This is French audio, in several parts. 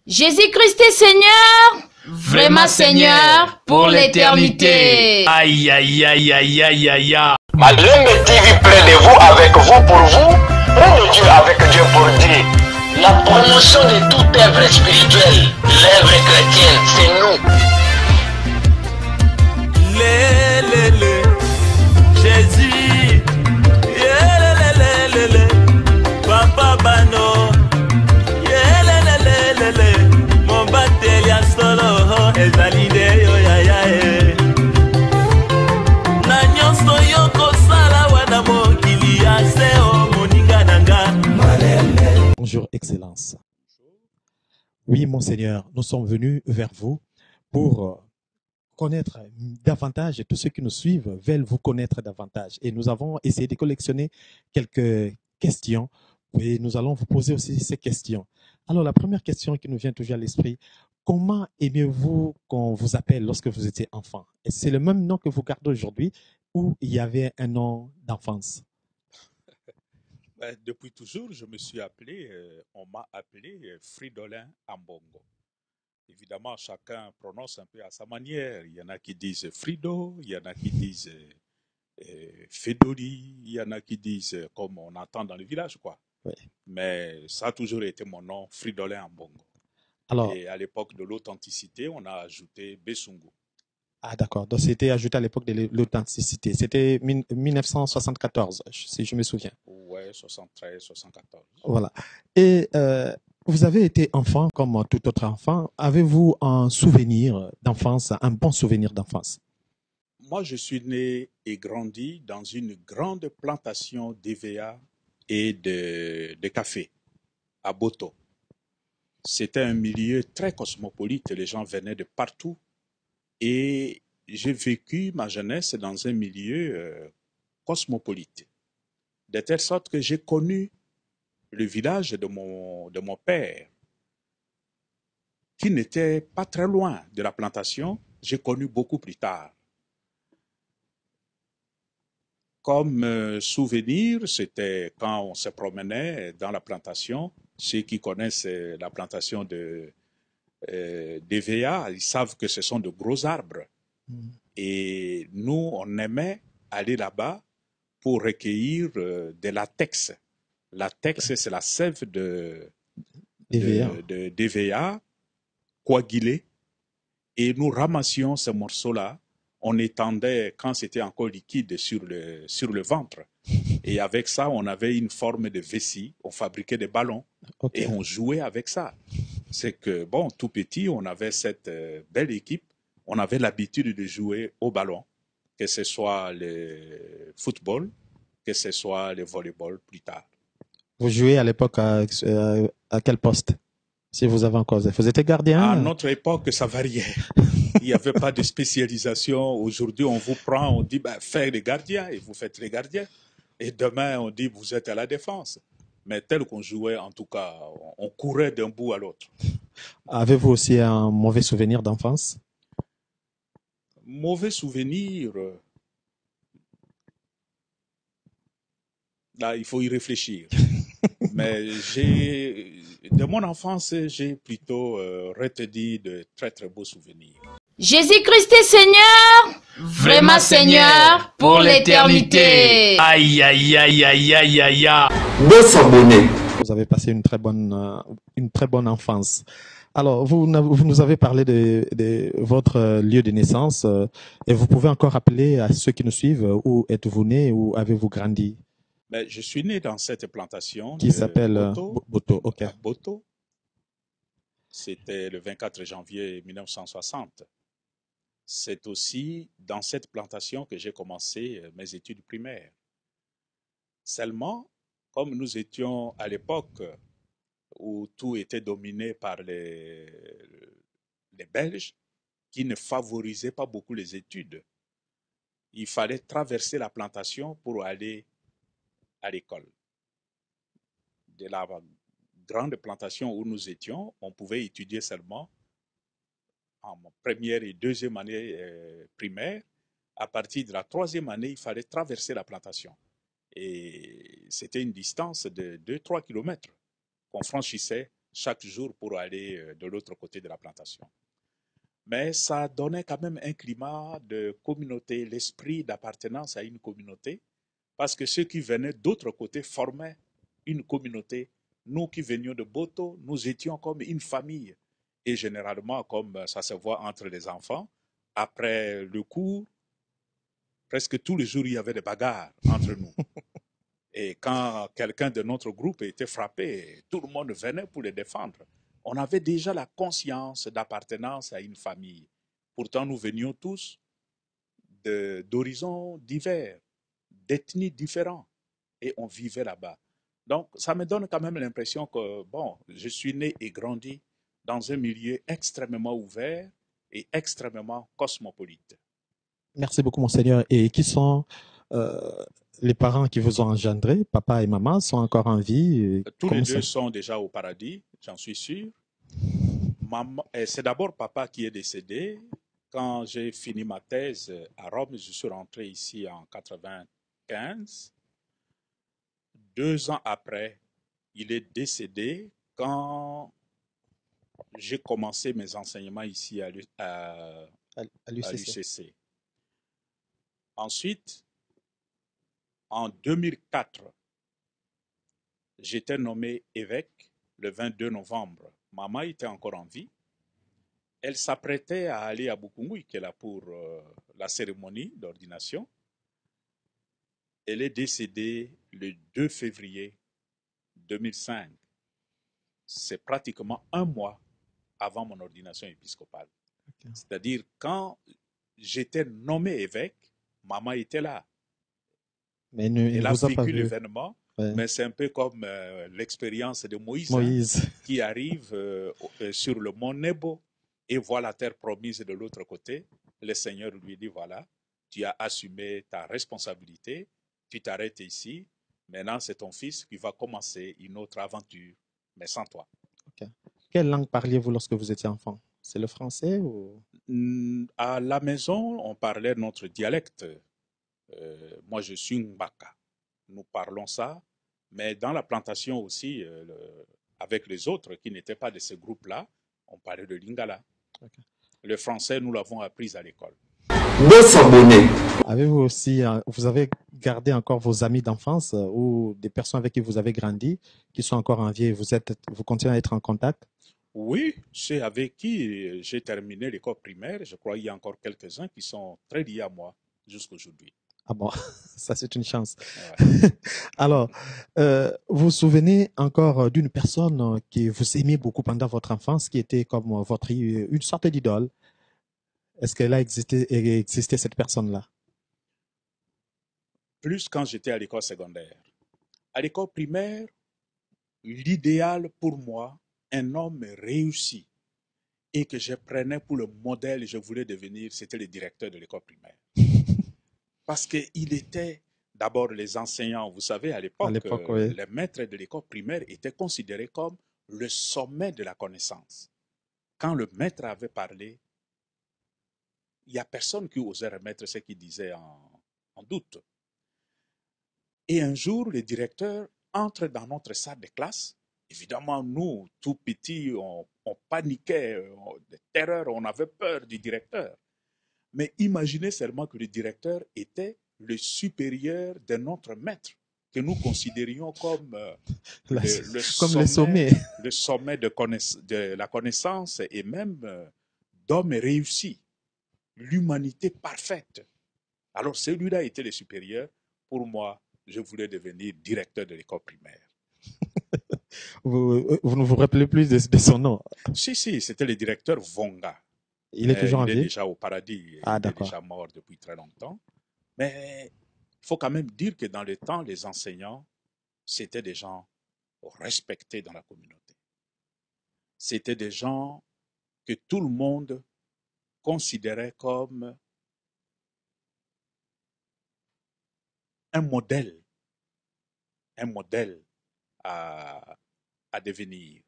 Jésus-Christ est Seigneur, vraiment Seigneur pour l'éternité. Aïe, aïe, aïe, aïe, aïe, aïe, aïe. Malembe TV près de vous, avec vous, pour vous, près de Dieu, avec Dieu, pour Dieu. La promotion de toute œuvre spirituelle, l'œuvre chrétienne, c'est nous. Jésus, Papa Bano, mon batelia solo, ezalide yo ya ya na nyonso yoko sala wana mokili aseo moninga nanga. Bonjour, Excellence. Oui, Monseigneur, nous sommes venus vers vous pour connaître davantage, et tous ceux qui nous suivent veulent vous connaître davantage. Et nous avons essayé de collectionner quelques questions et nous allons vous poser aussi ces questions. Alors, la première question qui nous vient toujours à l'esprit, comment aimez-vous qu'on vous appelle lorsque vous étiez enfant? Et c'est le même nom que vous gardez aujourd'hui ou il y avait un nom d'enfance? Depuis toujours, je me suis appelé, on m'a appelé Fridolin Ambongo. Évidemment, chacun prononce un peu à sa manière. Il y en a qui disent Frido, il y en a qui disent Fedori, il y en a qui disent comme on entend dans le village, quoi. Oui. Mais ça a toujours été mon nom, Fridolin Ambongo. Alors, et à l'époque de l'authenticité, on a ajouté Bessungu. Ah d'accord, donc c'était ajouté à l'époque de l'authenticité. C'était 1974, si je me souviens. Ouais, 73, 74. Voilà. Et vous avez été enfant comme tout autre enfant. Avez-vous un souvenir d'enfance, un bon souvenir d'enfance? Moi, je suis né et grandi dans une grande plantation d'EVA et de café à Boto. C'était un milieu très cosmopolite, les gens venaient de partout. Et j'ai vécu ma jeunesse dans un milieu cosmopolite. De telle sorte que j'ai connu le village de mon père, qui n'était pas très loin de la plantation. J'ai connu beaucoup plus tard. Comme souvenir, c'était quand on se promenait dans la plantation. Ceux qui connaissent la plantation d'EVA, ils savent que ce sont de gros arbres. Et nous, on aimait aller là-bas pour recueillir de latex. Latex, c'est la sève d'EVA coagulée. Et nous ramassions ce morceau-là. On étendait, quand c'était encore liquide, sur le ventre. Et avec ça, on avait une forme de vessie. On fabriquait des ballons. Okay. Et on jouait avec ça. C'est que, bon, tout petit, on avait cette belle équipe. On avait l'habitude de jouer au ballon, que ce soit le football, que ce soit le volleyball plus tard. Vous jouez à l'époque à quel poste? Si vous avez encore... Vous étiez gardien? À notre époque, ça variait. Il n'y avait pas de spécialisation. Aujourd'hui, on vous prend, on dit, ben, faites les gardiens, et vous faites les gardiens. Et demain, on dit, vous êtes à la défense. Mais tel qu'on jouait, en tout cas, on courait d'un bout à l'autre. Avez-vous aussi un mauvais souvenir d'enfance? Mauvais souvenir, là, il faut y réfléchir. Mais de mon enfance, j'ai plutôt retenu de très très beaux souvenirs. Jésus-Christ est Seigneur, vraiment Seigneur pour l'éternité. Aïe, aïe, aïe, aïe, aïe, aïe, aïe. Vous avez passé une très bonne enfance. Alors, vous nous avez parlé de votre lieu de naissance et vous pouvez encore rappeler à ceux qui nous suivent où êtes-vous né, où avez-vous grandi? Mais je suis né dans cette plantation qui s'appelle Boto. Okay. Boto. C'était le 24 janvier 1960. C'est aussi dans cette plantation que j'ai commencé mes études primaires. Seulement, comme nous étions à l'époque où tout était dominé par les Belges, qui ne favorisaient pas beaucoup les études, il fallait traverser la plantation pour aller à l'école. De la grande plantation où nous étions, on pouvait étudier seulement en première et deuxième année primaire. À partir de la troisième année, il fallait traverser la plantation. Et c'était une distance de 2-3 kilomètres qu'on franchissait chaque jour pour aller de l'autre côté de la plantation. Mais ça donnait quand même un climat de communauté, l'esprit d'appartenance à une communauté, parce que ceux qui venaient d'autre côté formaient une communauté. Nous qui venions de Boto, nous étions comme une famille. Et généralement, comme ça se voit entre les enfants, après le cours, presque tous les jours, il y avait des bagarres entre nous. Et quand quelqu'un de notre groupe était frappé, tout le monde venait pour le défendre. On avait déjà la conscience d'appartenance à une famille. Pourtant, nous venions tous d'horizons divers, d'ethnies différentes, et on vivait là-bas. Donc, ça me donne quand même l'impression que, bon, je suis né et grandi dans un milieu extrêmement ouvert et extrêmement cosmopolite. Merci beaucoup, Monseigneur. Et qui sont les parents qui vous ont engendré, papa et maman, sont encore en vie? Tous les deux ça... sont déjà au paradis, j'en suis sûr. C'est d'abord papa qui est décédé. Quand j'ai fini ma thèse à Rome, je suis rentré ici en 1995. 2 ans après, il est décédé quand j'ai commencé mes enseignements ici à l'UCC. Ensuite, en 2004, j'étais nommé évêque le 22 novembre. Maman était encore en vie. Elle s'apprêtait à aller à Bukungui, qui est là pour la cérémonie d'ordination. Elle est décédée le 2 février 2005. C'est pratiquement 1 mois avant mon ordination épiscopale. Okay. C'est-à-dire, quand j'étais nommé évêque, maman était là. Mais elle a vécu l'événement, ouais. Mais c'est un peu comme l'expérience de Moïse. Hein, qui arrive sur le mont Nebo et voit la terre promise de l'autre côté. Le Seigneur lui dit, voilà, tu as assumé ta responsabilité, tu t'arrêtes ici, maintenant c'est ton fils qui va commencer une autre aventure, mais sans toi. Okay. Quelle langue parliez-vous lorsque vous étiez enfant? C'est le français ou... À la maison, on parlait notre dialecte. Moi, je suis Mbaka. Nous parlons ça, mais dans la plantation aussi, avec les autres qui n'étaient pas de ce groupe-là, on parlait de Lingala. Okay. Le français, nous l'avons appris à l'école. Avez-vous aussi, vous avez gardé encore vos amis d'enfance ou des personnes avec qui vous avez grandi, qui sont encore en vie et vous continuez à être en contact? Oui, c'est avec qui j'ai terminé l'école primaire. Je crois qu'il y a encore quelques-uns qui sont très liés à moi jusqu'aujourd'hui. Ah bon, ça c'est une chance. Ouais. Alors, vous vous souvenez encore d'une personne que vous aimiez beaucoup pendant votre enfance, qui était comme une sorte d'idole? Est-ce qu'elle a existé cette personne-là? Plus quand j'étais à l'école secondaire. À l'école primaire, l'idéal pour moi, un homme réussi et que je prenais pour le modèle, je voulais devenir, c'était le directeur de l'école primaire. Parce qu'il était, d'abord les enseignants, vous savez, à l'époque, oui. Les maîtres de l'école primaire étaient considérés comme le sommet de la connaissance. Quand le maître avait parlé, il n'y a personne qui osait remettre ce qu'il disait en doute. Et un jour, le directeur entre dans notre salle de classe. Évidemment, nous, tout petits, on paniquait, de terreur, on avait peur du directeur. Mais imaginez seulement que le directeur était le supérieur de notre maître, que nous considérions comme le sommet de la connaissance et même d'homme réussi, l'humanité parfaite. Alors celui-là était le supérieur. Pour moi, je voulais devenir directeur de l'école primaire. Vous ne vous rappelez plus de son nom? Si, c'était le directeur Vonga. Il est toujours en vie? Il est déjà au paradis. Il est déjà mort depuis très longtemps. Mais il faut quand même dire que dans le temps, les enseignants, c'était des gens respectés dans la communauté. C'était des gens que tout le monde considérait comme un modèle à devenir.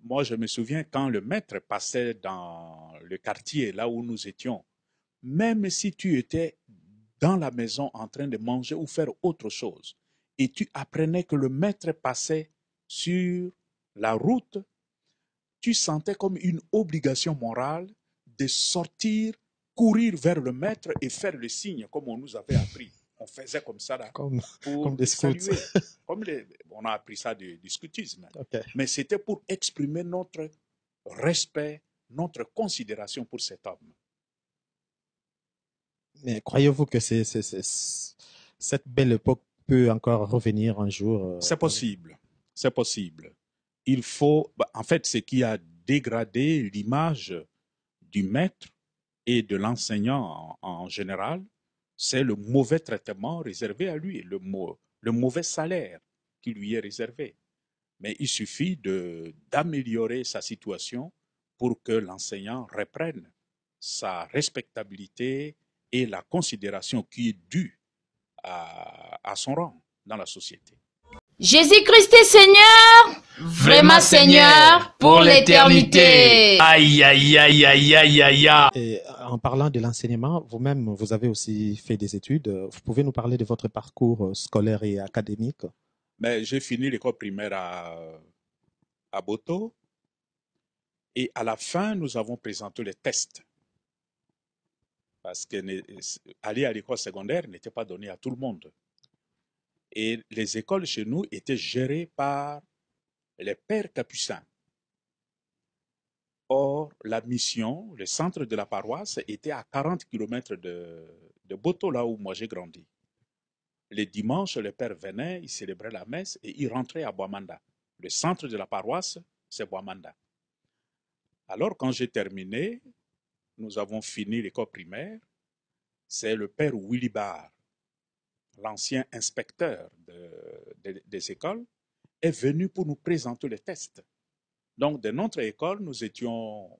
Moi, je me souviens quand le maître passait dans le quartier, là où nous étions, même si tu étais dans la maison en train de manger ou faire autre chose, et tu apprenais que le maître passait sur la route, tu sentais comme une obligation morale de sortir, courir vers le maître et faire le signe comme on nous avait appris. On faisait comme ça là, Comme pour des scouts. saluer. On a appris ça du scoutisme. Ok. Mais c'était pour exprimer notre respect, notre considération pour cet homme. Mais croyez-vous que cette belle époque peut encore revenir un jour? C'est possible. C'est possible. Il faut, en fait, ce qui a dégradé l'image du maître et de l'enseignant en général, c'est le mauvais traitement réservé à lui, le mauvais salaire qui lui est réservé. Mais il suffit d'améliorer sa situation pour que l'enseignant reprenne sa respectabilité et la considération qui est due à son rang dans la société. Jésus-Christ est Seigneur, vraiment Seigneur pour l'éternité. Aïe, aïe, aïe, aïe, aïe, aïe, aïe. Et en parlant de l'enseignement, vous-même, vous avez aussi fait des études. Vous pouvez nous parler de votre parcours scolaire et académique? Mais j'ai fini l'école primaire à Boto et à la fin, nous avons présenté les tests. Parce que aller à l'école secondaire n'était pas donné à tout le monde. Et les écoles chez nous étaient gérées par les pères capucins. Or, la mission, le centre de la paroisse, était à 40 km de Boto, là où moi j'ai grandi. Les dimanches, les pères venaient, ils célébraient la messe et ils rentraient à Boamanda. Le centre de la paroisse, c'est Boamanda. Alors, quand j'ai terminé, nous avons fini l'école primaire, c'est le père Willy Barr, l'ancien inspecteur des écoles, est venu pour nous présenter les tests. Donc, de notre école, nous étions,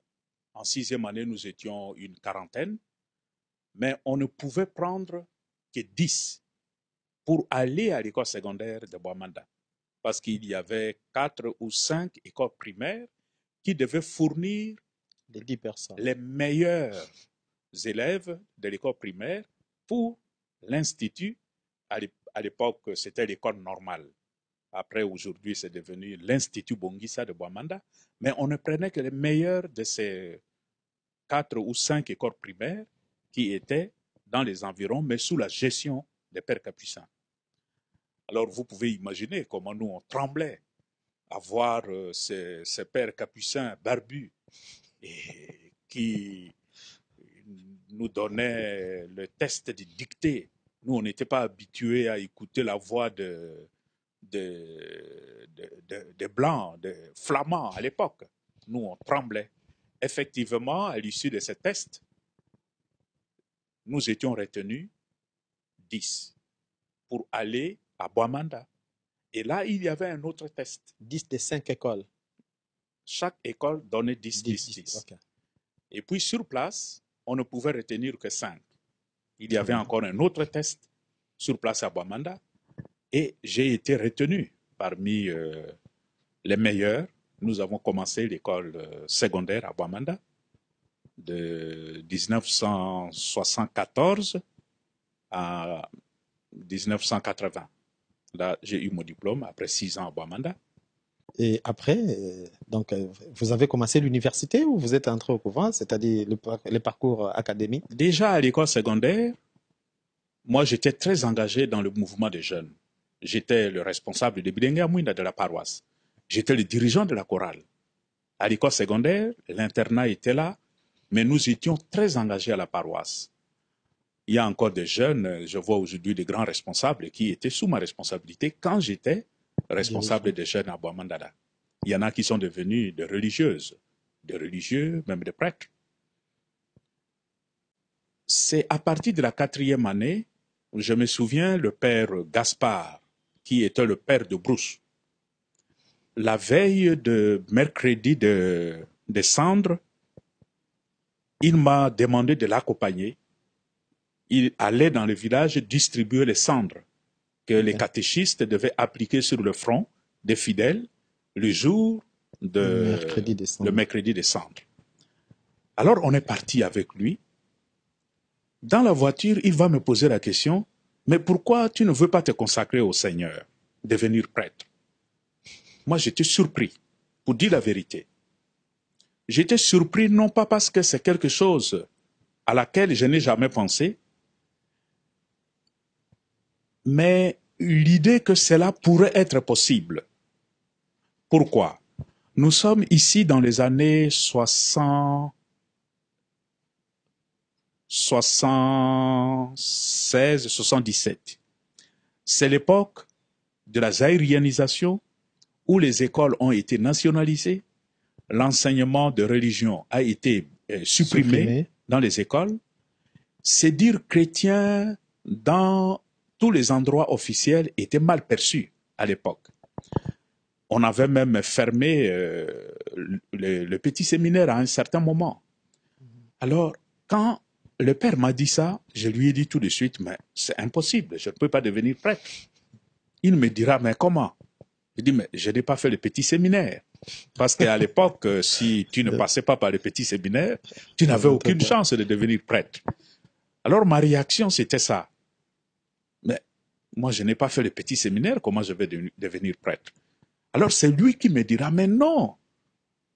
en 6e année, nous étions une quarantaine, mais on ne pouvait prendre que 10 pour aller à l'école secondaire de Boamanda. Parce qu'il y avait 4 ou 5 écoles primaires qui devaient fournir Les 10 personnes. les meilleurs élèves de l'école primaire pour l'institut. À l'époque, c'était l'école normale. Après, aujourd'hui, c'est devenu l'Institut Bongissa de Boamanda. Mais on ne prenait que les meilleurs de ces 4 ou 5 écoles primaires qui étaient dans les environs, mais sous la gestion des pères capucins. Alors, vous pouvez imaginer comment nous, on tremblait à voir ces pères capucins barbus et qui nous donnaient le test de dictée. Nous, on n'était pas habitués à écouter la voix des Blancs, des Flamands à l'époque. Nous, on tremblait. Effectivement, à l'issue de ces tests, nous étions retenus 10 pour aller à Boamanda. Et là, il y avait un autre test. 10 des 5 écoles. Chaque école donnait 10. Okay. Et puis, sur place, on ne pouvait retenir que 5. Il y avait encore un autre test sur place à Boamanda. Et j'ai été retenu parmi les meilleurs. Nous avons commencé l'école secondaire à Boamanda de 1974 à 1980. Là, j'ai eu mon diplôme après 6 ans à Boamanda. Et après, donc, vous avez commencé l'université ou vous êtes entré au couvent, c'est-à-dire le parcours académique? Déjà à l'école secondaire, moi j'étais très engagé dans le mouvement des jeunes. J'étais le responsable de Bidengue Amouina de la paroisse. J'étais le dirigeant de la chorale. À l'école secondaire, l'internat était là, mais nous étions très engagés à la paroisse. Il y a encore des jeunes, je vois aujourd'hui des grands responsables qui étaient sous ma responsabilité quand j'étais responsable des jeunes à Boamandada. Il y en a qui sont devenus des religieuses, des religieux, même des prêtres. C'est à partir de la 4e année, je me souviens, le père Gaspard, qui était le père de Brousse, la veille de mercredi de Cendres, il m'a demandé de l'accompagner. Il allait dans le village distribuer les cendres que les catéchistes devaient appliquer sur le front des fidèles le jour de le mercredi des cendres. Alors on est parti avec lui. Dans la voiture, il va me poser la question, mais pourquoi tu ne veux pas te consacrer au Seigneur, devenir prêtre? Moi, j'étais surpris. pour dire la vérité, j'étais surpris non pas parce que c'est quelque chose à laquelle je n'ai jamais pensé, mais l'idée que cela pourrait être possible. Pourquoi? Nous sommes ici dans les années 76, 77. C'est l'époque de la zaïrianisation où les écoles ont été nationalisées, l'enseignement de religion a été supprimé dans les écoles. C'est dire chrétien dans tous les endroits officiels était mal perçu à l'époque. On avait même fermé le petit séminaire à un certain moment. Alors, quand le père m'a dit ça, je lui ai dit tout de suite, mais c'est impossible, je ne peux pas devenir prêtre. Il me dira, mais comment? Je dis, mais je n'ai pas fait le petit séminaire. Parce qu'à l'époque, si tu ne passais pas par le petit séminaire, tu n'avais aucune chance de devenir prêtre. Alors ma réaction, c'était ça. Mais moi, je n'ai pas fait le petit séminaire, comment je vais devenir prêtre? Alors c'est lui qui me dira, mais non,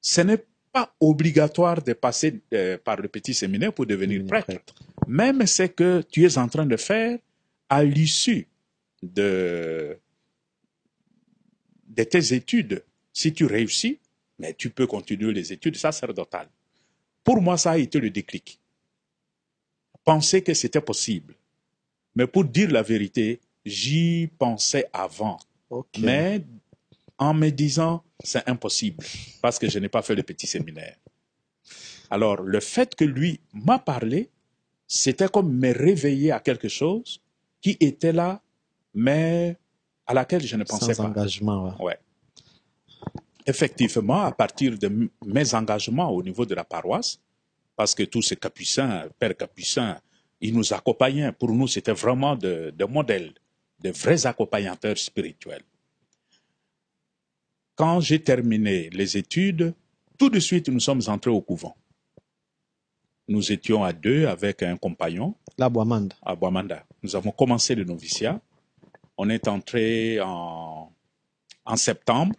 ce n'est pas obligatoire de passer par le petit séminaire pour devenir prêtre. Même ce que tu es en train de faire à l'issue de tes études, si tu réussis, mais tu peux continuer les études sacerdotales. Pour moi, ça a été le déclic. Penser que c'était possible. Mais pour dire la vérité, j'y pensais avant. Mais en me disant, c'est impossible, parce que je n'ai pas fait le petit séminaire. Alors, le fait que lui m'a parlé, c'était comme me réveiller à quelque chose qui était là, mais à laquelle je ne pensais pas. Sans engagement. Ouais. Effectivement, à partir de mes engagements au niveau de la paroisse, parce que tous ces capucins, pères capucins, ils nous accompagnaient. Pour nous, c'était vraiment des modèles, de vrais accompagnateurs spirituels. Quand j'ai terminé les études, tout de suite, nous sommes entrés au couvent. Nous étions à 2 avec un compagnon. À Boamanda. À Boamanda. Nous avons commencé le noviciat. On est entré en septembre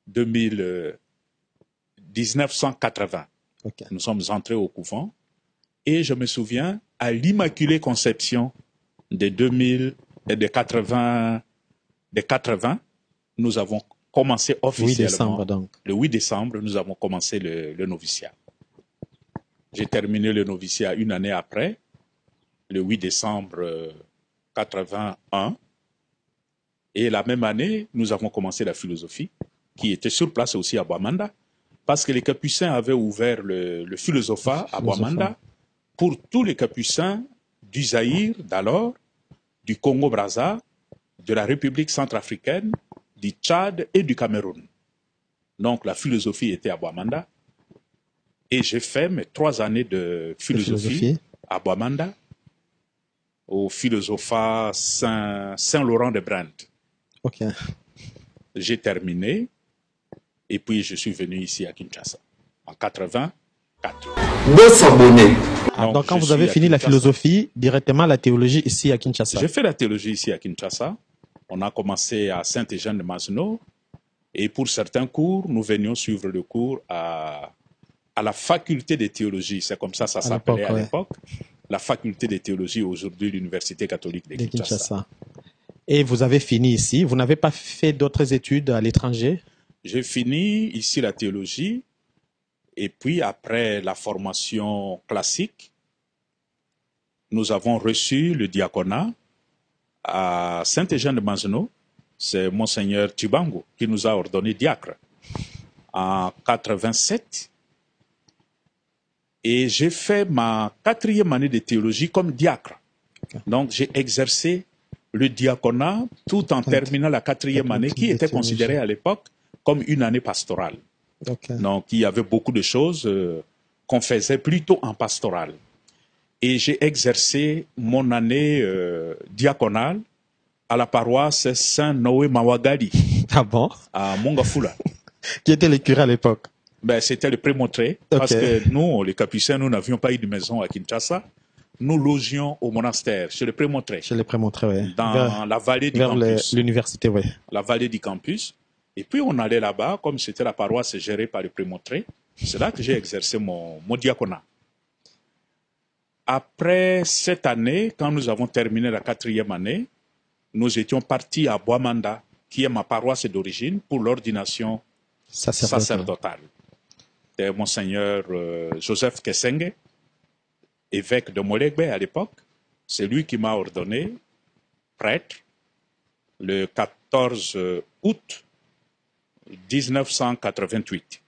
1980. Nous sommes entrés au couvent. Et je me souviens, à l'Immaculée Conception de 80, nous avons commencé officiellement. Le 8 décembre, nous avons commencé le noviciat. J'ai terminé le noviciat une année après, le 8 décembre 81. Et la même année, nous avons commencé la philosophie, qui était sur place aussi à Boamanda, parce que les capucins avaient ouvert le philosophat à Boamanda pour tous les capucins du Zaïre d'alors, du Congo-Brazza, de la République centrafricaine, du Tchad et du Cameroun. Donc la philosophie était à Boamanda. Et j'ai fait mes 3 années de philosophie à Boamanda, au philosophat Saint-Laurent de Brandt. J'ai terminé et puis je suis venu ici à Kinshasa en 84. Donc quand vous avez fini la philosophie, directement la théologie ici à Kinshasa. J'ai fait la théologie ici à Kinshasa. On a commencé à Saint-Eugène-de-Masno et pour certains cours, nous venions suivre le cours à la faculté de théologie. C'est comme ça s'appelait à l'époque. La faculté de théologie, aujourd'hui l'Université catholique de Kinshasa. Et vous avez fini ici. Vous n'avez pas fait d'autres études à l'étranger? J'ai fini ici la théologie. Et puis, après la formation classique, nous avons reçu le diaconat à Saint-Eugène-de-Masno. C'est Monseigneur Chibango qui nous a ordonné diacre en 87. Et j'ai fait ma 4e année de théologie comme diacre. Donc, j'ai exercé le diaconat tout en terminant la 4e année qui était considérée à l'époque comme une année pastorale. Donc, il y avait beaucoup de choses qu'on faisait plutôt en pastoral. Et j'ai exercé mon année diaconale à la paroisse Saint-Noé Mawagali. Ah bon? À Mongafula. Qui était le curé à l'époque? Ben, c'était le prémontré. Parce que nous, les capucins, nous n'avions pas eu de maison à Kinshasa. Nous logions au monastère, chez le prémontré. Chez le prémontré, oui. Dans la vallée du campus. Vers l'université, oui. La vallée du campus. Et puis on allait là-bas, comme c'était la paroisse gérée par le prémontré, c'est là que j'ai exercé mon diaconat. Après cette année, quand nous avons terminé la 4e année, nous étions partis à Boamanda, qui est ma paroisse d'origine, pour l'ordination sacerdotale. C'était Monseigneur Joseph Kesenge, évêque de Molegbe à l'époque. C'est lui qui m'a ordonné prêtre le 14 août 1988.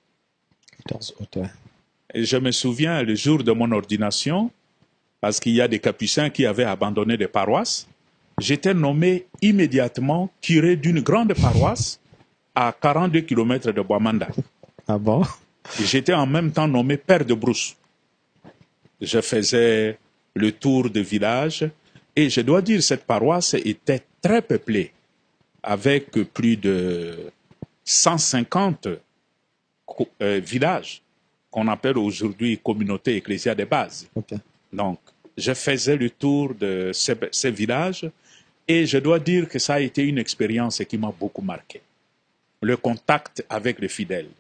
14 août, ouais. Et je me souviens le jour de mon ordination, parce qu'il y a des capucins qui avaient abandonné des paroisses, j'étais nommé immédiatement curé d'une grande paroisse à 42 km de Boamanda. Ah bon? Et j'étais en même temps nommé père de brousse. Je faisais le tour de village et je dois dire cette paroisse était très peuplée avec plus de 150 villages qu'on appelle aujourd'hui communautés ecclésiales de base. Okay. Donc, je faisais le tour de ces villages et je dois dire que ça a été une expérience qui m'a beaucoup marqué. Le contact avec les fidèles.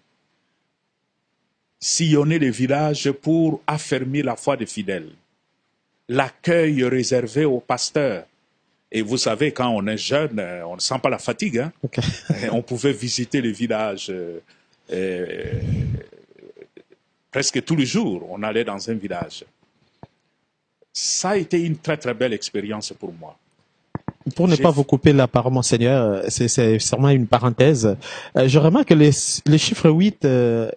Sillonner les villages pour affermir la foi des fidèles. L'accueil réservé aux pasteurs. Et vous savez, quand on est jeune, on ne sent pas la fatigue. Hein? Okay. On pouvait visiter les villages presque tous les jours. On allait dans un village. Ça a été une très très belle expérience pour moi. Pour ne pas vous couper la parole, Monseigneur, c'est sûrement une parenthèse. Je remarque que le chiffre 8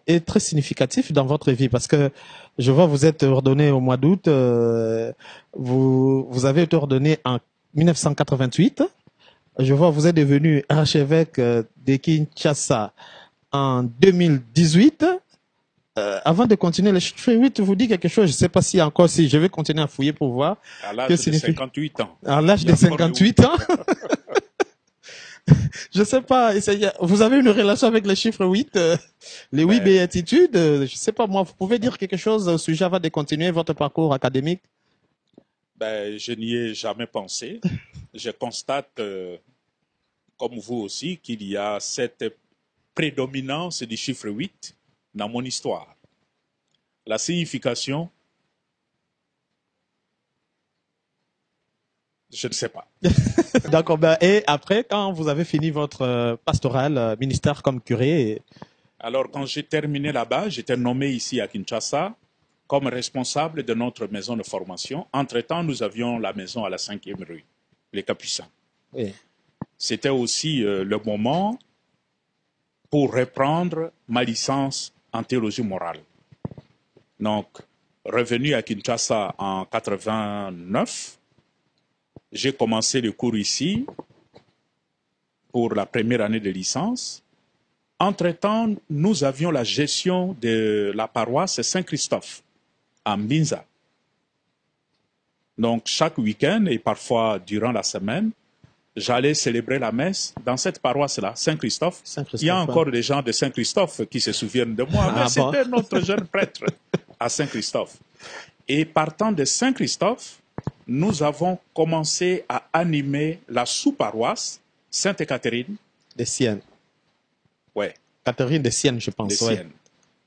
est très significatif dans votre vie parce que je vois vous êtes ordonné au mois d'août, vous avez été ordonné en 1988. Je vois vous êtes devenu archevêque de Kinshasa en 2018. Avant de continuer, le chiffre 8 vous dit quelque chose. Je ne sais pas si encore, si je vais continuer à fouiller pour voir. À l'âge de 58 ans. À l'âge de 58 ans. Je ne sais pas. Vous avez une relation avec le chiffre 8, les 8 béatitudes. Je ne sais pas, moi, vous pouvez dire quelque chose au sujet avant de continuer votre parcours académique? Je n'y ai jamais pensé. Je constate, comme vous aussi, qu'il y a cette prédominance du chiffre 8 dans mon histoire. La signification, je ne sais pas. D'accord. Et après, quand vous avez fini votre pastoral, ministère comme curé? Alors, quand j'ai terminé là-bas, j'étais nommé ici à Kinshasa comme responsable de notre maison de formation. Entre-temps, nous avions la maison à la 5e rue, les Capucins. Oui. C'était aussi le moment pour reprendre ma licence en théologie morale. Donc, revenu à Kinshasa en 89, j'ai commencé le cours ici pour la première année de licence. Entre-temps, nous avions la gestion de la paroisse Saint-Christophe à Mbinza. Donc, chaque week-end et parfois durant la semaine, j'allais célébrer la messe dans cette paroisse-là, Saint-Christophe. Il y a encore des gens de Saint-Christophe qui se souviennent de moi, mais c'était notre jeune prêtre à Saint-Christophe. Et partant de Saint-Christophe, nous avons commencé à animer la sous-paroisse Sainte-Catherine. De Sienne. Oui. Catherine de Sienne, je pense. De Sienne.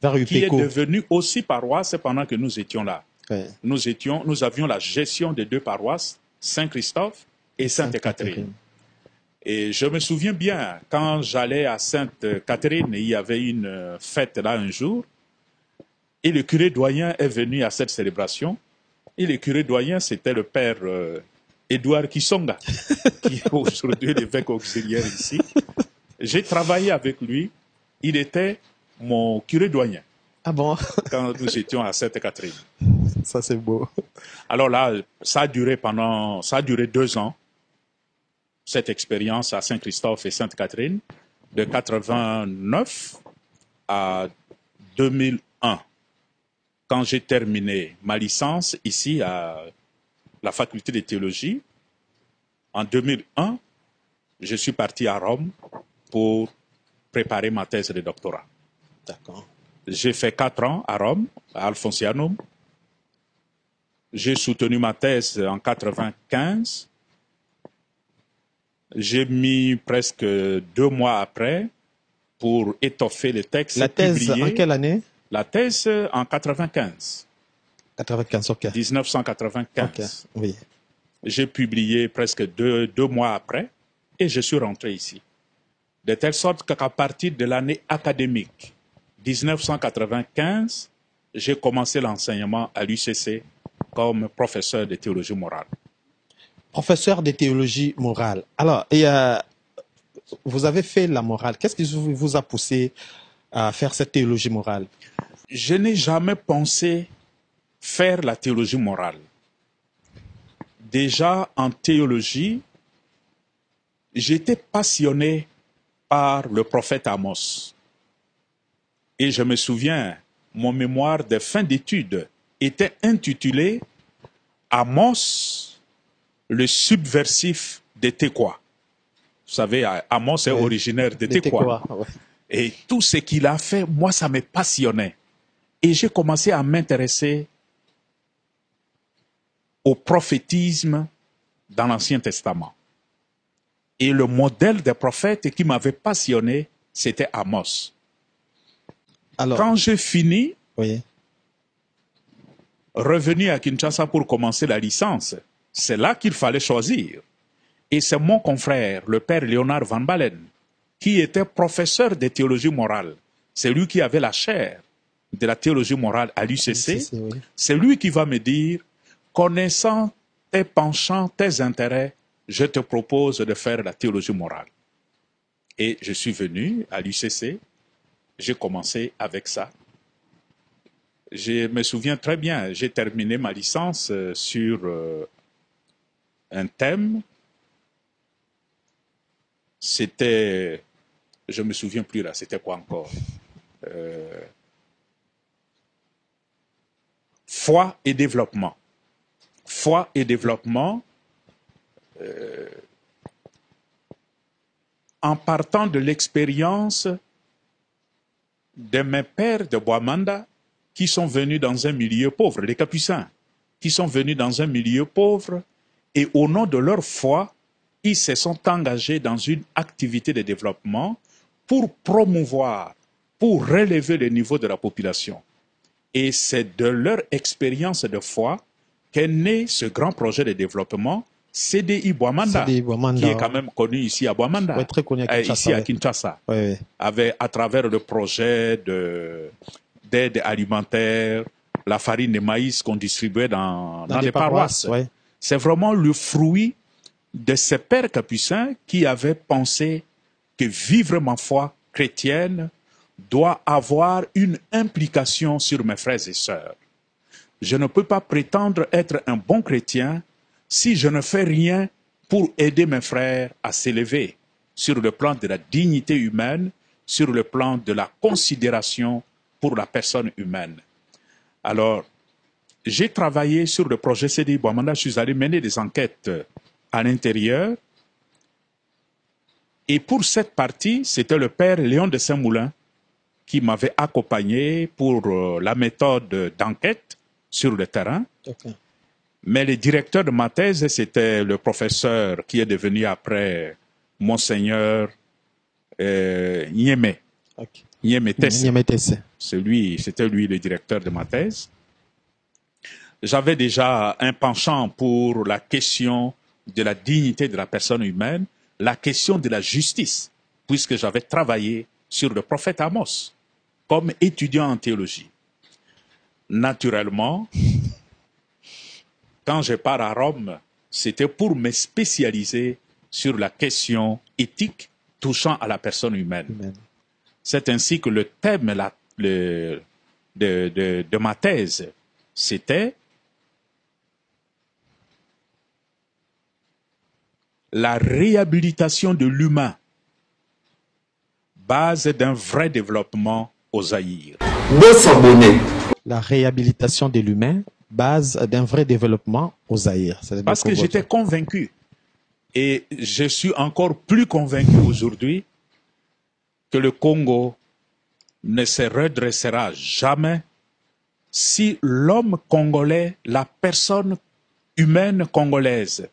Vers qui est devenue aussi paroisse pendant que nous étions là. Ouais. Nous avions la gestion des deux paroisses, Saint-Christophe et Sainte-Catherine. Et je me souviens bien, quand j'allais à Sainte-Catherine, il y avait une fête là un jour, et le curé doyen est venu à cette célébration. Et le curé doyen, c'était le père Édouard Kisonga, qui est aujourd'hui l'évêque auxiliaire ici. J'ai travaillé avec lui. Il était mon curé doyen. Ah bon? Quand nous étions à Sainte-Catherine. Ça, c'est beau. Alors là, ça a duré 2 ans, cette expérience à Saint-Christophe et Sainte-Catherine, de 89 à 2001. Quand j'ai terminé ma licence ici à la faculté de théologie, en 2001, je suis parti à Rome pour préparer ma thèse de doctorat. D'accord. J'ai fait 4 ans à Rome, à Alfonsianum. J'ai soutenu ma thèse en 1995. J'ai mis presque 2 mois après pour étoffer le texte. La thèse publié. en quelle année? La thèse en 95. 95, ok. 1995. Ok, oui. J'ai publié presque deux mois après et je suis rentré ici. De telle sorte qu'à partir de l'année académique 1995, j'ai commencé l'enseignement à l'UCC comme professeur de théologie morale. Professeur de théologie morale. Alors, vous avez fait la morale. Qu'est-ce qui vous a poussé à faire cette théologie morale? Je n'ai jamais pensé faire la théologie morale. Déjà en théologie, j'étais passionné par le prophète Amos. Et je me souviens, mon mémoire de fin d'études était intitulé Amos, le subversif de Tekoa. Vous savez, Amos est originaire de Tekoa. Ouais. Et tout ce qu'il a fait, moi, ça me passionnait. Et j'ai commencé à m'intéresser au prophétisme dans l'Ancien Testament. Et le modèle des prophètes qui m'avait passionné, c'était Amos. Alors, quand j'ai fini, oui. revenu à Kinshasa pour commencer la licence, c'est là qu'il fallait choisir. Et c'est mon confrère, le père Léonard Van Balen, qui était professeur de théologie morale. C'est lui qui avait la chaire de la théologie morale à l'UCC. Oui. C'est lui qui va me dire, connaissant tes penchants, tes intérêts, je te propose de faire la théologie morale. Et je suis venu à l'UCC, j'ai commencé avec ça. Je me souviens très bien, j'ai terminé ma licence sur un thème. C'était, je me souviens plus là, c'était quoi encore? Foi et développement. Foi et développement, en partant de l'expérience de mes pères de Boamanda qui sont venus dans un milieu pauvre, les Capucins, qui sont venus dans un milieu pauvre et au nom de leur foi, ils se sont engagés dans une activité de développement pour promouvoir, pour relever le niveau de la population. Et c'est de leur expérience de foi qu'est né ce grand projet de développement CDI Boamanda, qui est quand même connu ici à Boamanda, ouais, très connu à Kinshasa, ici à Kinshasa, ouais. à travers le projet d'aide alimentaire, la farine de maïs qu'on distribuait dans les paroisses. Ouais. C'est vraiment le fruit de ces pères capucins qui avaient pensé que vivre ma foi chrétienne doit avoir une implication sur mes frères et sœurs. Je ne peux pas prétendre être un bon chrétien si je ne fais rien pour aider mes frères à s'élever sur le plan de la dignité humaine, sur le plan de la considération pour la personne humaine. Alors, j'ai travaillé sur le projet CDI Boamanda, je suis allé mener des enquêtes à l'intérieur. Et pour cette partie, c'était le père Léon de Saint-Moulin qui m'avait accompagné pour la méthode d'enquête sur le terrain. Okay. Mais le directeur de ma thèse, c'était le professeur qui est devenu après Monseigneur Niémé. Okay. Niémé Tessé. C'était lui le directeur de ma thèse. J'avais déjà un penchant pour la question de la dignité de la personne humaine, la question de la justice, puisque j'avais travaillé sur le prophète Amos comme étudiant en théologie. Naturellement, quand je pars à Rome, c'était pour me spécialiser sur la question éthique touchant à la personne humaine. C'est ainsi que le thème de ma thèse, c'était la réhabilitation de l'humain, base d'un vrai développement au Zaïre. La réhabilitation de l'humain, base d'un vrai développement au Zaïre. Parce que j'étais convaincu, et je suis encore plus convaincu aujourd'hui, que le Congo ne se redressera jamais si l'homme congolais, la personne humaine congolaise,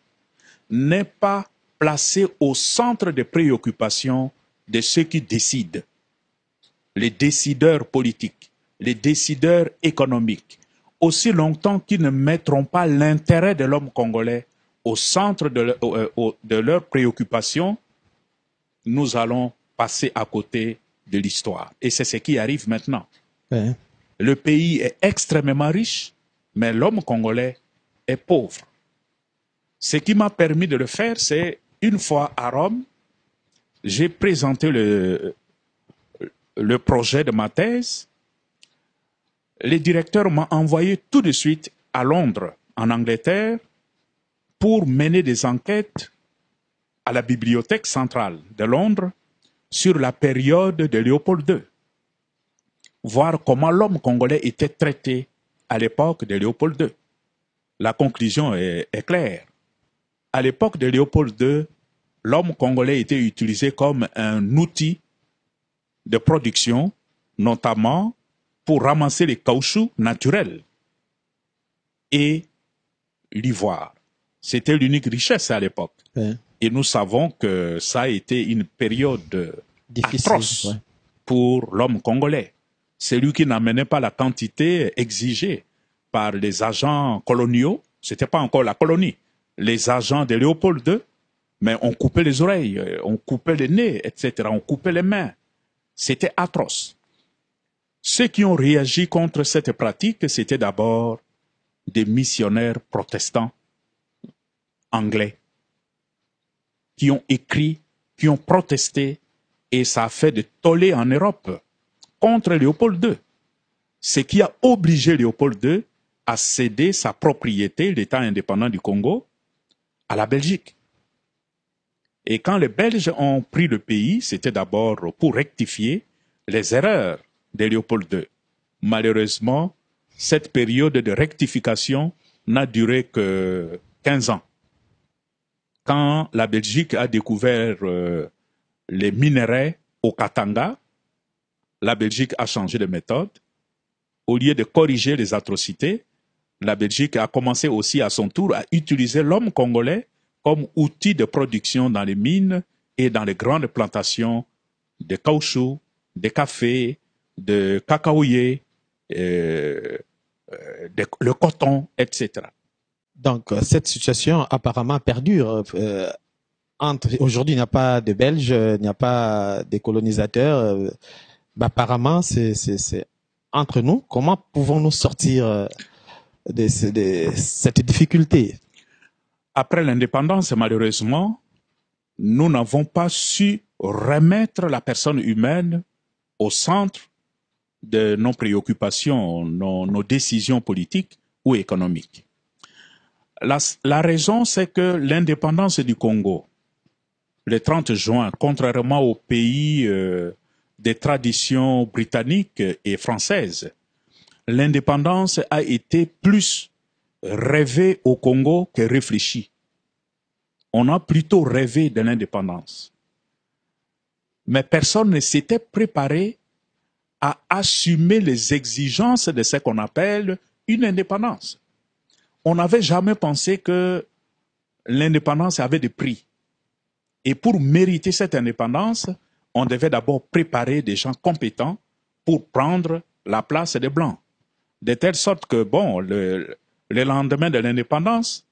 n'est pas placé au centre des préoccupations de ceux qui décident les décideurs politiques, les décideurs économiques, aussi longtemps qu'ils ne mettront pas l'intérêt de l'homme congolais au centre de leurs préoccupations, nous allons passer à côté de l'histoire. Et c'est ce qui arrive maintenant. Ouais. Le pays est extrêmement riche, mais l'homme congolais est pauvre. Ce qui m'a permis de le faire, c'est une fois à Rome, j'ai présenté le projet de ma thèse. Les directeurs m'ont envoyé tout de suite à Londres, en Angleterre, pour mener des enquêtes à la Bibliothèque centrale de Londres sur la période de Léopold II. Voir comment l'homme congolais était traité à l'époque de Léopold II. La conclusion est claire. À l'époque de Léopold II, l'homme congolais était utilisé comme un outil de production, notamment pour ramasser les caoutchoucs naturels et l'ivoire. C'était l'unique richesse à l'époque. Ouais. Et nous savons que ça a été une période Difficile, atroce ouais. pour l'homme congolais. C'est lui qui n'amenait pas la quantité exigée par les agents coloniaux. Ce n'était pas encore la colonie. Les agents de Léopold II, mais on coupait les oreilles, on coupait les nez, etc. On coupait les mains. C'était atroce. Ceux qui ont réagi contre cette pratique, c'était d'abord des missionnaires protestants anglais qui ont écrit, qui ont protesté, et ça a fait de tollé en Europe contre Léopold II. Ce qui a obligé Léopold II à céder sa propriété, l'État indépendant du Congo, à la Belgique. Et quand les Belges ont pris le pays, c'était d'abord pour rectifier les erreurs de Léopold II. Malheureusement, cette période de rectification n'a duré que 15 ans. Quand la Belgique a découvert les minerais au Katanga, la Belgique a changé de méthode. Au lieu de corriger les atrocités, la Belgique a commencé aussi à son tour à utiliser l'homme congolais comme outil de production dans les mines et dans les grandes plantations de caoutchouc, de café, de cacaoyer, le coton, etc. Donc, cette situation apparemment perdure. Aujourd'hui, il n'y a pas de Belges, il n'y a pas de colonisateurs. Apparemment, c'est entre nous. Comment pouvons-nous sortir de cette difficulté? Après l'indépendance, malheureusement, nous n'avons pas su remettre la personne humaine au centre de nos préoccupations, nos décisions politiques ou économiques. La raison, c'est que l'indépendance du Congo, le 30 juin, contrairement aux pays des traditions britanniques et françaises, l'indépendance a été plus rêvée au Congo que réfléchie. On a plutôt rêvé de l'indépendance. Mais personne ne s'était préparé à assumer les exigences de ce qu'on appelle une indépendance. On n'avait jamais pensé que l'indépendance avait des prix. Et pour mériter cette indépendance, on devait d'abord préparer des gens compétents pour prendre la place des Blancs. De telle sorte que, bon, le lendemain de l'indépendance,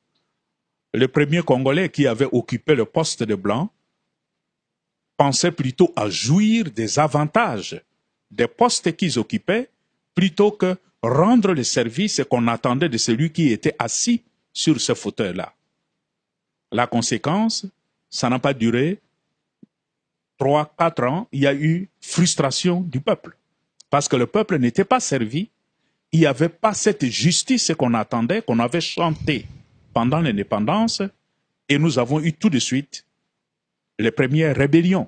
le premier Congolais qui avait occupé le poste de Blanc pensait plutôt à jouir des avantages des postes qu'ils occupaient plutôt que rendre le service qu'on attendait de celui qui était assis sur ce fauteuil-là. La conséquence, ça n'a pas duré 3-4 ans, il y a eu frustration du peuple. Parce que le peuple n'était pas servi, il n'y avait pas cette justice qu'on attendait, qu'on avait chantée pendant l'indépendance, et nous avons eu tout de suite les premières rébellions.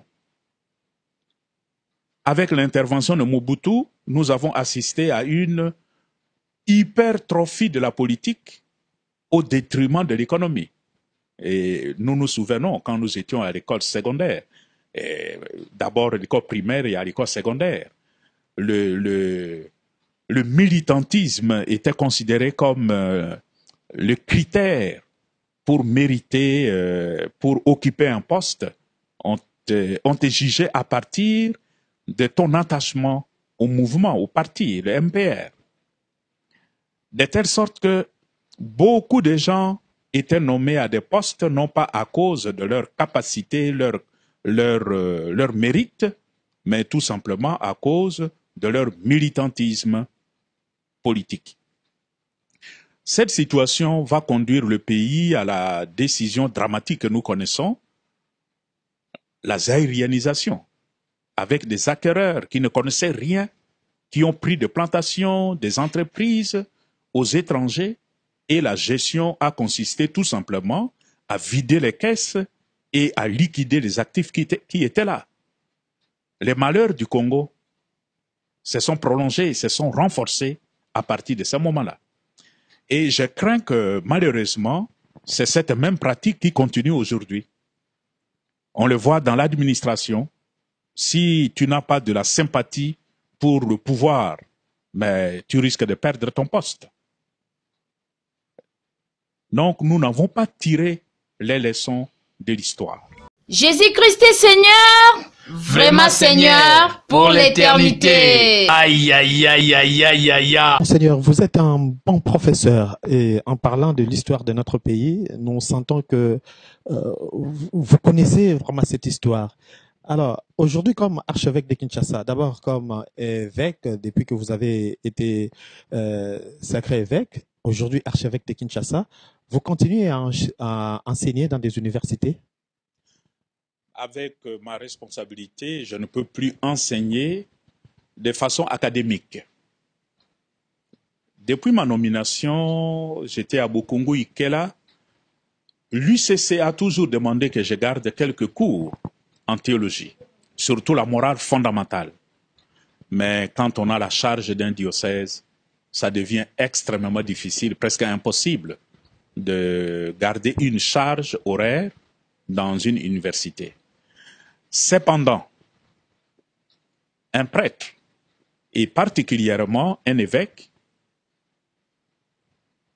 Avec l'intervention de Mobutu, nous avons assisté à une hypertrophie de la politique au détriment de l'économie. Et nous nous souvenons, quand nous étions à l'école secondaire, d'abord à l'école primaire et à l'école secondaire, le militantisme était considéré comme le critère pour mériter, pour occuper un poste. On te jugeait à partir de ton attachement au mouvement, au parti, le MPR. De telle sorte que beaucoup de gens étaient nommés à des postes, non pas à cause de leur capacité, leur mérite, mais tout simplement à cause de leur militantisme politique. Cette situation va conduire le pays à la décision dramatique que nous connaissons, la zaïrianisation, avec des acquéreurs qui ne connaissaient rien, qui ont pris des plantations, des entreprises aux étrangers, et la gestion a consisté tout simplement à vider les caisses et à liquider les actifs qui étaient là. Les malheurs du Congo se sont prolongés, se sont renforcés à partir de ce moment-là. Et je crains que malheureusement, c'est cette même pratique qui continue aujourd'hui. On le voit dans l'administration. Si tu n'as pas de la sympathie pour le pouvoir, mais tu risques de perdre ton poste. Donc, nous n'avons pas tiré les leçons de l'histoire. Jésus-Christ est Seigneur, vraiment Seigneur, pour l'éternité. Aïe, aïe, aïe, aïe, aïe, aïe, aïe. Monseigneur, vous êtes un bon professeur et en parlant de l'histoire de notre pays, nous sentons que vous connaissez vraiment cette histoire. Alors, aujourd'hui, comme archevêque de Kinshasa, d'abord comme évêque, depuis que vous avez été sacré évêque, aujourd'hui archevêque de Kinshasa, vous continuez à enseigner dans des universités? Avec ma responsabilité, je ne peux plus enseigner de façon académique. Depuis ma nomination, j'étais à Bukungu Ikela. L'UCC a toujours demandé que je garde quelques cours en théologie, surtout la morale fondamentale. Mais quand on a la charge d'un diocèse, ça devient extrêmement difficile, presque impossible, de garder une charge horaire dans une université. Cependant, un prêtre, et particulièrement un évêque,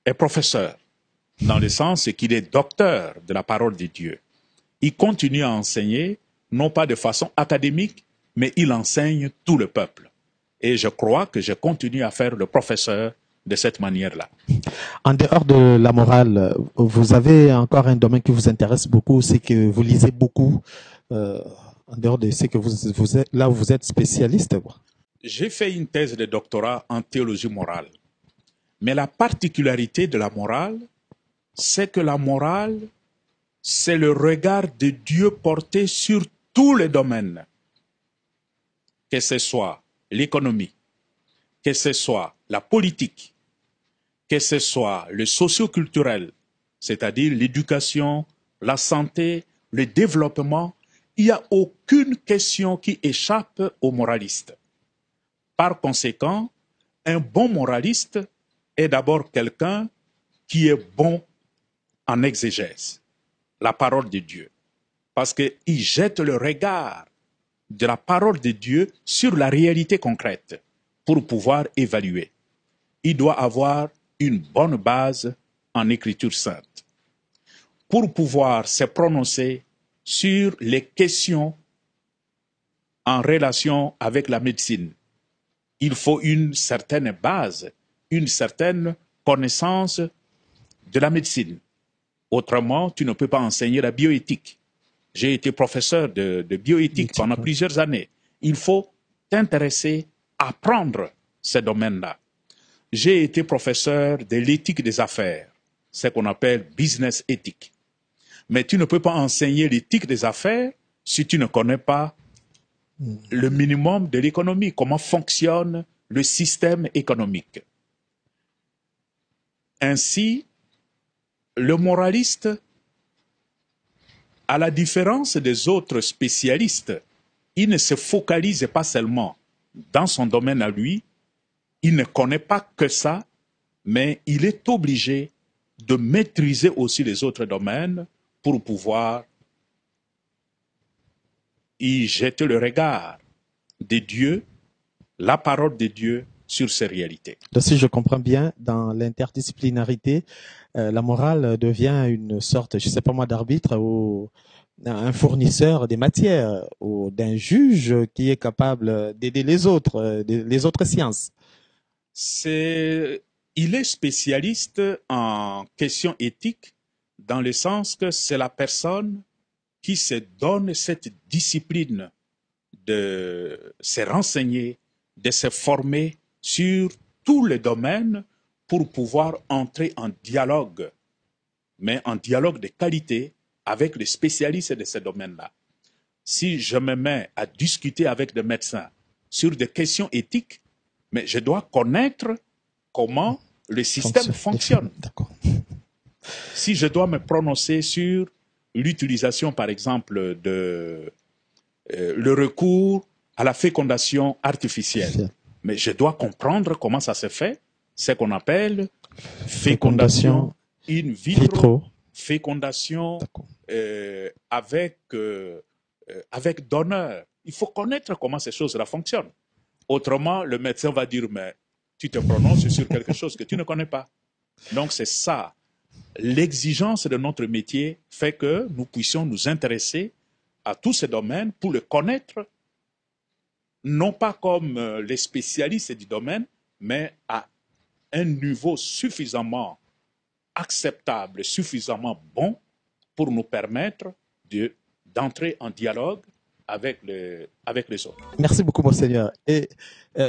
est professeur, dans le sens qu'il est docteur de la parole de Dieu. Il continue à enseigner, non pas de façon académique, mais il enseigne tout le peuple. Et je crois que je continue à faire le professeur de cette manière-là. En dehors de la morale, vous avez encore un domaine qui vous intéresse beaucoup, c'est que vous lisez beaucoup. En dehors de ce que vous êtes spécialiste. J'ai fait une thèse de doctorat en théologie morale. Mais la particularité de la morale, c'est que la morale, c'est le regard de Dieu porté sur tous les domaines. Que ce soit l'économie, que ce soit la politique, que ce soit le socio-culturel, c'est-à-dire l'éducation, la santé, le développement, il n'y a aucune question qui échappe aux moralistes. Par conséquent, un bon moraliste est d'abord quelqu'un qui est bon en exégèse, la parole de Dieu. Parce qu'il jette le regard de la parole de Dieu sur la réalité concrète pour pouvoir évaluer. Il doit avoir une bonne base en écriture sainte pour pouvoir se prononcer sur les questions en relation avec la médecine. Il faut une certaine base, une certaine connaissance de la médecine. Autrement, tu ne peux pas enseigner la bioéthique. J'ai été professeur de bioéthique pendant plusieurs années. Il faut t'intéresser, apprendre ce domaine-là. J'ai été professeur de l'éthique des affaires, ce qu'on appelle business éthique. Mais tu ne peux pas enseigner l'éthique des affaires si tu ne connais pas le minimum de l'économie, comment fonctionne le système économique. Ainsi, le moraliste, à la différence des autres spécialistes, il ne se focalise pas seulement dans son domaine à lui, il ne connaît pas que ça, mais il est obligé de maîtriser aussi les autres domaines pour pouvoir y jeter le regard de Dieu, la parole de Dieu sur ces réalités. Donc, si je comprends bien, dans l'interdisciplinarité, la morale devient une sorte, je sais pas moi, d'arbitre ou un fournisseur des matières ou d'un juge qui est capable d'aider les autres sciences. Il est spécialiste en questions éthiques dans le sens que c'est la personne qui se donne cette discipline de se renseigner, de se former sur tous les domaines pour pouvoir entrer en dialogue, mais en dialogue de qualité avec les spécialistes de ces domaines-là. Si je me mets à discuter avec des médecins sur des questions éthiques, mais je dois connaître comment le système fonctionne. Si je dois me prononcer sur l'utilisation, par exemple, de le recours à la fécondation artificielle, mais je dois comprendre comment ça se fait, ce qu'on appelle fécondation in vitro, fécondation avec donneur. Il faut connaître comment ces choses-là fonctionnent. Autrement, le médecin va dire, mais tu te prononces sur quelque chose que tu ne connais pas. Donc c'est ça. L'exigence de notre métier fait que nous puissions nous intéresser à tous ces domaines pour le connaître, non pas comme les spécialistes du domaine, mais à un niveau suffisamment acceptable, suffisamment bon pour nous permettre d'entrer en dialogue avec les autres. Merci beaucoup, Monseigneur. Et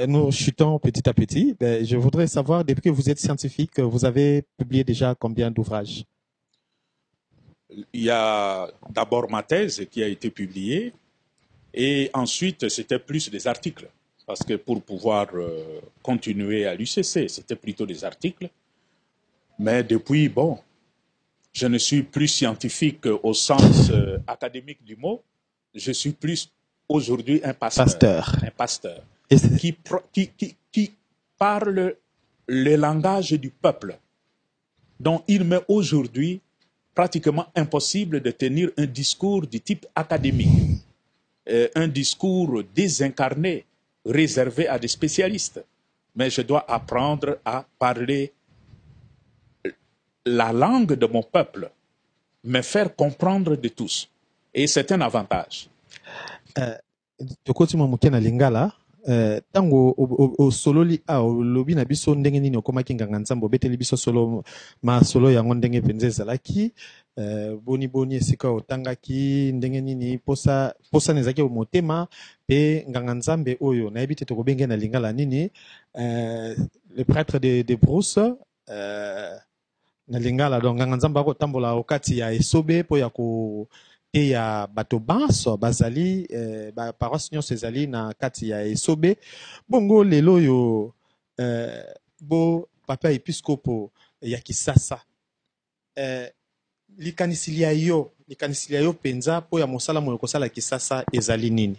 nous chutons petit à petit. Je voudrais savoir, depuis que vous êtes scientifique, vous avez publié déjà combien d'ouvrages? Il y a d'abord ma thèse qui a été publiée et ensuite c'était plus des articles. Parce que pour pouvoir continuer à l'UCC, c'était plutôt des articles. Mais depuis, bon, je ne suis plus scientifique au sens académique du mot. Je suis plus aujourd'hui un pasteur. Un pasteur qui parle le langage du peuple. Donc il m'est aujourd'hui pratiquement impossible de tenir un discours du type académique, un discours désincarné, réservé à des spécialistes. Mais je dois apprendre à parler la langue de mon peuple, me faire comprendre de tous. Et c'est un avantage. Tokoti moke na lingala tango o sololi o lobi na biso ndenge nini okomaki nganga nzambo beteli biso solo ma solo yango ndenge penze ezalaki boni esika otangaki ndenge nini posa nezaki motema pe nganga nzambe oyo nayebi te tokobenge na lingala nini le prêtre de Brousse na lingala donc nganga nzambe akotambola okati ya esobe po ya ko et ya bato banso bazali ba paroisse nyonso ezali na kati ya esobe bongo lelo yo bo papa episcopo ya Kisasa likanisili ya yo penza po ya mosala moyo kosala Kisasa ezali nini?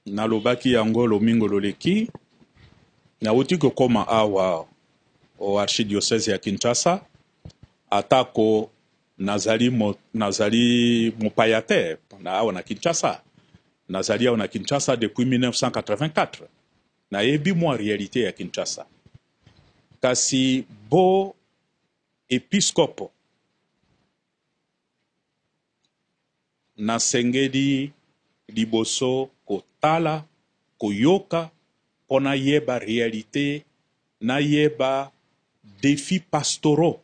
Nalobaki yango lomingo loleki nauti kokoma awa au archidiocèse ya Kinshasa atako nazali mopaya te na Kinshasa. Nazali awa na Kinshasa depuis 1984. Nayebi mwa réalité ya Kinshasa. Kasi bo episkopo nasengeli liboso kotala koyoka pona yeba réalité na yeba défi pastoraux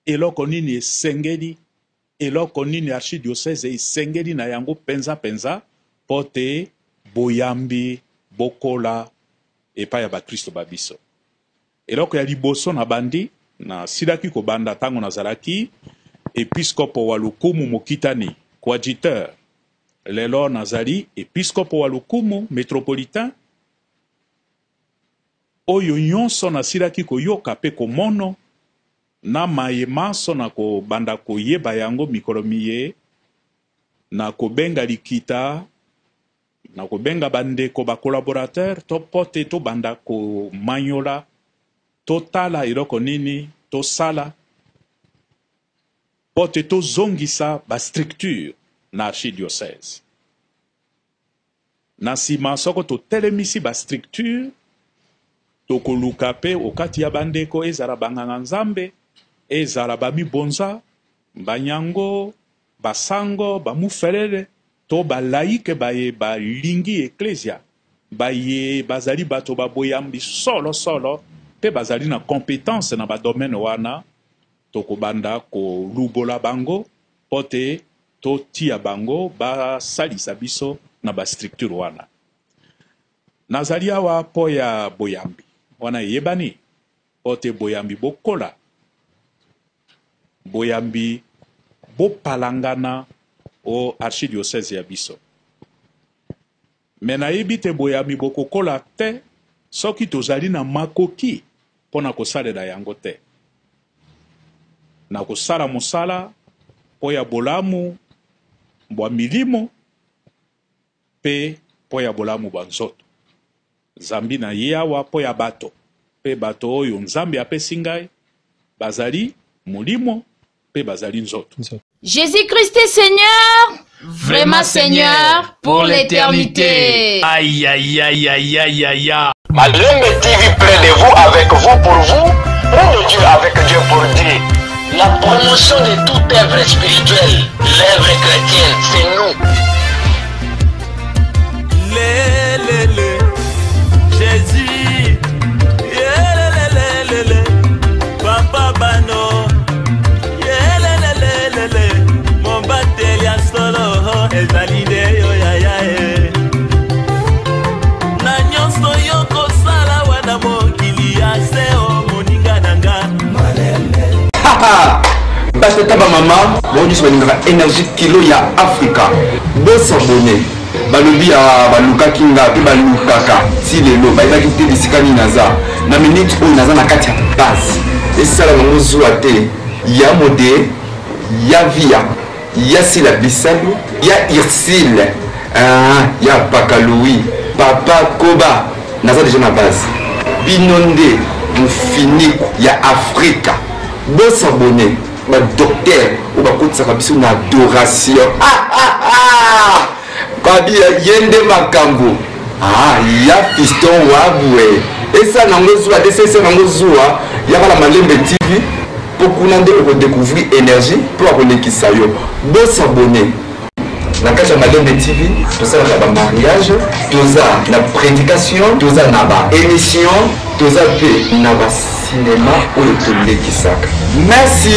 eloko nini esengeli eloko nini archidiocèse esengeli na yango penza pote boyambi bokola epai ya bakristo babiso. Eloko ya liboso na bandi na silaki kobanda tango nazalaki episkopo wa Lukumu Mokitani coadjuteur, lelo nazali episkopo wa Lukumu métropolitain oyo nyonso nasilaki koyoka pe komono na mayema so na ko banda koyeba yango mikolo miye na kobenga likita na kobenga bandeko ba collaborateur to pote to banda ko manyola totala eloko nini tosala pote to zongisa ba structure na archidiocèse na nsima soko totelemisi bastructure tokoluka mpe okati ya bandeko ezala banganga nzambe ezala bamibonza banyango basango bamufelele to balaike baye balingi eklesia baye bazali bato baboyambi solo mpe bazali na compétence na badomaine wana tokobanda kolubola bango mpo te totia bango basalisa biso na bastructure wana. Nazali awa mpo ya boyambi wana eyebani mpo te boyambi bokola boyambi bopalangana o archidiocèse ya biso. Me nayebi te boyambi bokokola te soki tozali na makoki mpo na kosalela yango te. Na kosala mosala mpo ya bolamu bwa milimo mpe mpo ya bolamu bwa nzoto. Zambi na ye awa mpo ya bato mpe bato oyo nzambe apesi ngai bazali molimo mpe bazali nzoto. Jésus-Christ est Seigneur, vraiment Seigneur pour l'éternité. Aïe, aïe, aïe, aïe, aïe, aïe, aïe. Malembe TV près de vous, avec vous, pour vous. Prenez Dieu avec Dieu pour Dieu. La promotion de toute œuvre spirituelle, l'œuvre chrétienne, c'est nous. Jésus. Papa Bano. Mon batel ya solo ezalide yo ya ya na nyonso yo kosala wana mokili ya seo moninga nanga malele. Parce que maman, bon Dieu soit énergie kilo ya Africa. Bon s'abonner. Balobi ya baluka kinga pe balukaka si lelo ba eza kite bisikani naza na minute o naza na kati ya base. Et ça la ngozo ate ya mode ya via ya sila bisalu ya irsil ya bakaloui papa koba naza déjà na base binonde mufini ya Afrika. Bon s'abonner ba docteur ou ba kotsaka biso na adoration babi yende makambo ya fiston wabwe esa nango zuwa desese nango zuwa ya bala Malembe TV pour nde ko découvrir énergie pour kolekisa yo. Bon s'abonner na kati ya Malembe TV toza na ba mariage toza na prédication toza na ba émission toza pe na ba cinéma oyo tolekisaka. Merci.